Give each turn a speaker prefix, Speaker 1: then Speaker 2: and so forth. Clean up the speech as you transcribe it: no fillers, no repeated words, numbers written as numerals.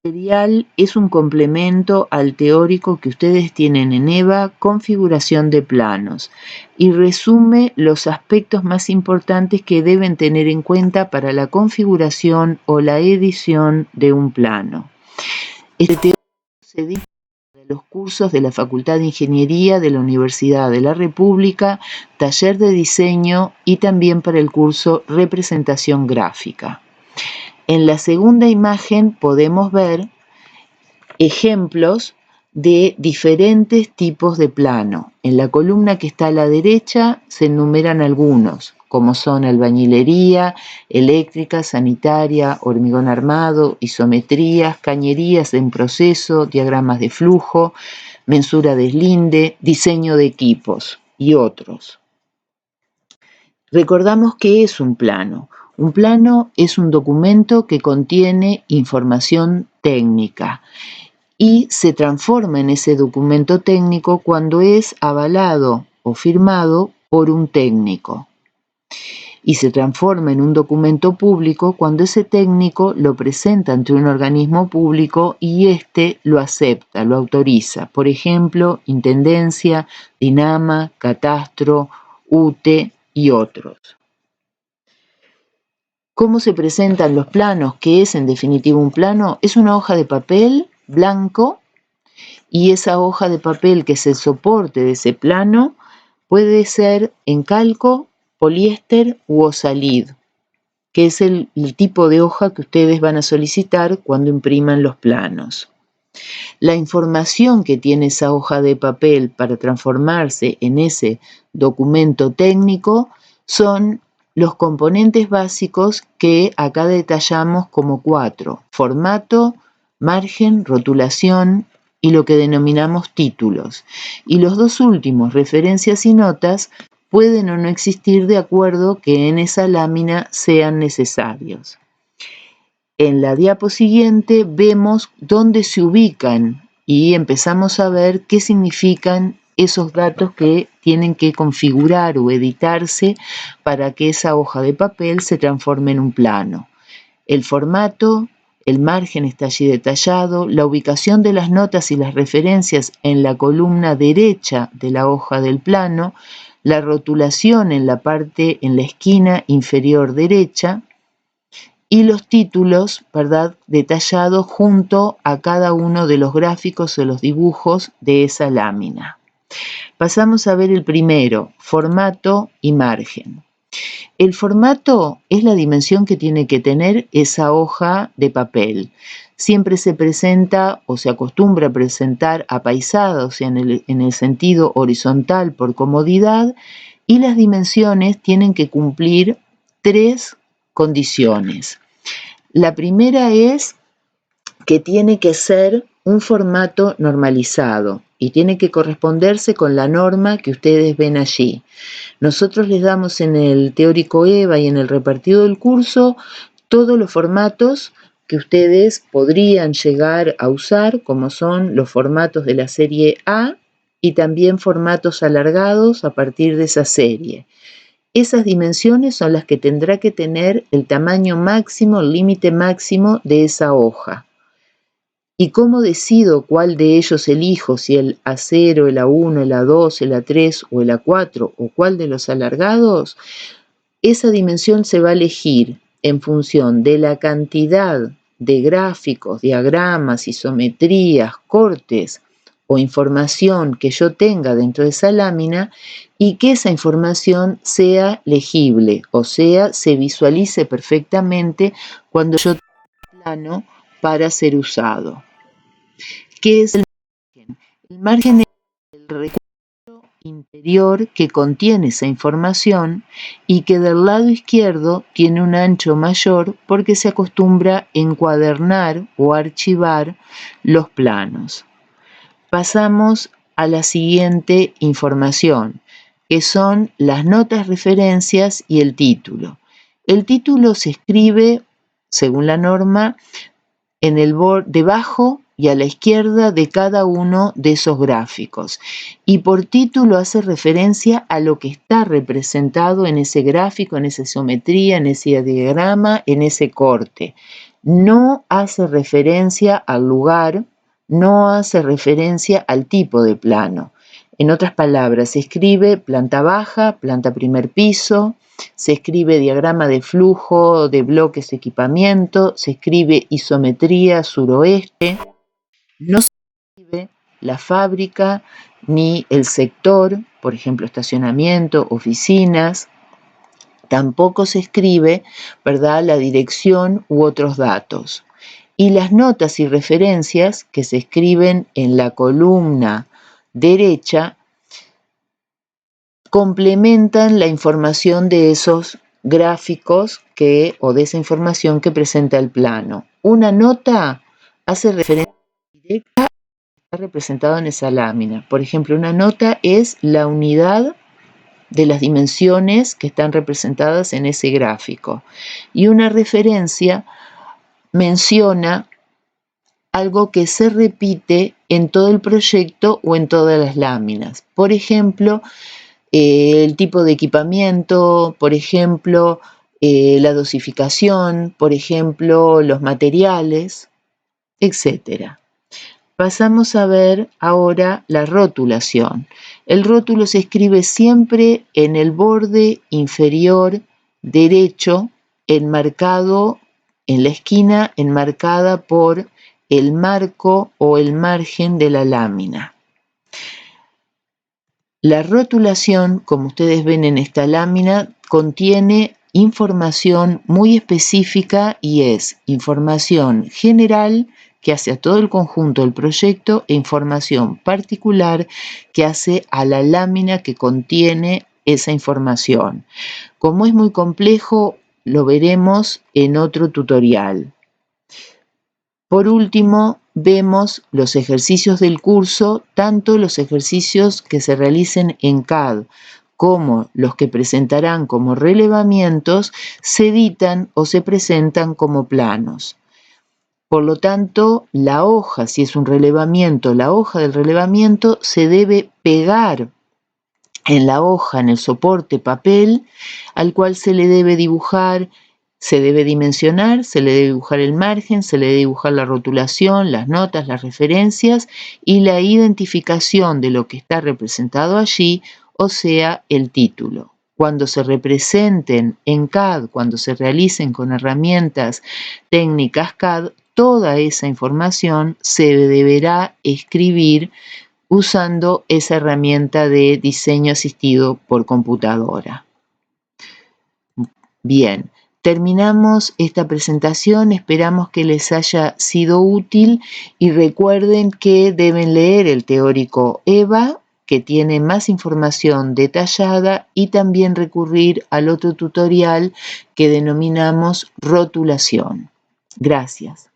Speaker 1: Material es un complemento al teórico que ustedes tienen en EVA, configuración de planos, y resume los aspectos más importantes que deben tener en cuenta para la configuración o la edición de un plano. Este teórico se dicta de los cursos de la Facultad de Ingeniería de la Universidad de la República, taller de diseño y también para el curso representación gráfica. En la segunda imagen podemos ver ejemplos de diferentes tipos de plano. En la columna que está a la derecha se enumeran algunos, como son albañilería, eléctrica, sanitaria, hormigón armado, isometrías, cañerías en proceso, diagramas de flujo, mensura de deslinde, diseño de equipos y otros. Recordamos qué es un plano. Un plano es un documento que contiene información técnica y se transforma en ese documento técnico cuando es avalado o firmado por un técnico. Y se transforma en un documento público cuando ese técnico lo presenta ante un organismo público y éste lo acepta, lo autoriza. Por ejemplo, Intendencia, DINAMA, Catastro, UTE y otros. ¿Cómo se presentan los planos? ¿Qué es en definitiva un plano? Es una hoja de papel blanco y esa hoja de papel que es el soporte de ese plano puede ser en calco, poliéster u osalid, que es el tipo de hoja que ustedes van a solicitar cuando impriman los planos. La información que tiene esa hoja de papel para transformarse en ese documento técnico son los componentes básicos que acá detallamos como 4: formato, margen, rotulación y lo que denominamos títulos. Y los dos últimos, referencias y notas, pueden o no existir de acuerdo que en esa lámina sean necesarios. En la diapo siguiente vemos dónde se ubican y empezamos a ver qué significan esos datos que tienen que configurar o editarse para que esa hoja de papel se transforme en un plano. El formato, el margen está allí detallado, la ubicación de las notas y las referencias en la columna derecha de la hoja del plano, la rotulación en la esquina inferior derecha, y los títulos, ¿verdad?, detallados junto a cada uno de los gráficos o los dibujos de esa lámina. Pasamos a ver el primero, formato y margen. El formato es la dimensión que tiene que tener esa hoja de papel. Siempre se presenta o se acostumbra a presentar apaisada, o sea, en el sentido horizontal por comodidad, y las dimensiones tienen que cumplir 3 condiciones. La primera es que tiene que ser un formato normalizado y tiene que corresponderse con la norma que ustedes ven allí. Nosotros les damos en el teórico EVA y en el repartido del curso todos los formatos que ustedes podrían llegar a usar, como son los formatos de la serie A y también formatos alargados a partir de esa serie. Esas dimensiones son las que tendrá que tener el tamaño máximo, el límite máximo de esa hoja. ¿Y cómo decido cuál de ellos elijo? Si el A0, el A1, el A2, el A3 o el A4 o cuál de los alargados. Esa dimensión se va a elegir en función de la cantidad de gráficos, diagramas, isometrías, cortes o información que yo tenga dentro de esa lámina y que esa información sea legible, o sea, se visualice perfectamente cuando yo tengo un plano para ser usado. ¿Qué es el margen? El margen es el recuadro interior que contiene esa información y que del lado izquierdo tiene un ancho mayor porque se acostumbra a encuadernar o archivar los planos. Pasamos a la siguiente información, que son las notas, referencias y el título. El título se escribe, según la norma, en el debajo y a la izquierda de cada uno de esos gráficos. Y por título hace referencia a lo que está representado en ese gráfico, en esa isometría, en ese diagrama, en ese corte. no hace referencia al lugar, no hace referencia al tipo de plano. En otras palabras, se escribe planta baja, planta primer piso, se escribe diagrama de flujo de bloques equipamiento, se escribe isometría suroeste, no se escribe la fábrica ni el sector, por ejemplo, estacionamiento, oficinas. Tampoco se escribe, ¿verdad?, la dirección u otros datos. Y las notas y referencias que se escriben en la columna derecha complementan la información de esos gráficos o de esa información que presenta el plano. Una nota hace referencia directa a lo que está representado en esa lámina. Por ejemplo, una nota es la unidad de las dimensiones que están representadas en ese gráfico. Y una referencia menciona algo que se repite en todo el proyecto o en todas las láminas. Por ejemplo, el tipo de equipamiento, por ejemplo, la dosificación, por ejemplo, los materiales, etc. Pasamos a ver ahora la rotulación. El rótulo se escribe siempre en el borde inferior derecho, enmarcado en la esquina, enmarcada por el marco o el margen de la lámina. La rotulación, como ustedes ven en esta lámina, contiene información muy específica y es información general que hace a todo el conjunto del proyecto e información particular que hace a la lámina que contiene esa información. Como es muy complejo, lo veremos en otro tutorial. Por último, vemos los ejercicios del curso, tanto los ejercicios que se realicen en CAD como los que presentarán como relevamientos, se editan o se presentan como planos. Por lo tanto, la hoja, si es un relevamiento, la hoja del relevamiento se debe pegar en la hoja, en el soporte papel, al cual se le debe dibujar, se debe dimensionar, se le debe dibujar el margen, se le debe dibujar la rotulación, las notas, las referencias y la identificación de lo que está representado allí, o sea, el título. Cuando se representen en CAD, cuando se realicen con herramientas técnicas CAD, toda esa información se deberá escribir usando esa herramienta de diseño asistido por computadora. Bien, terminamos esta presentación, esperamos que les haya sido útil y recuerden que deben leer el teórico EVA, que tiene más información detallada, y también recurrir al otro tutorial que denominamos rotulación. Gracias.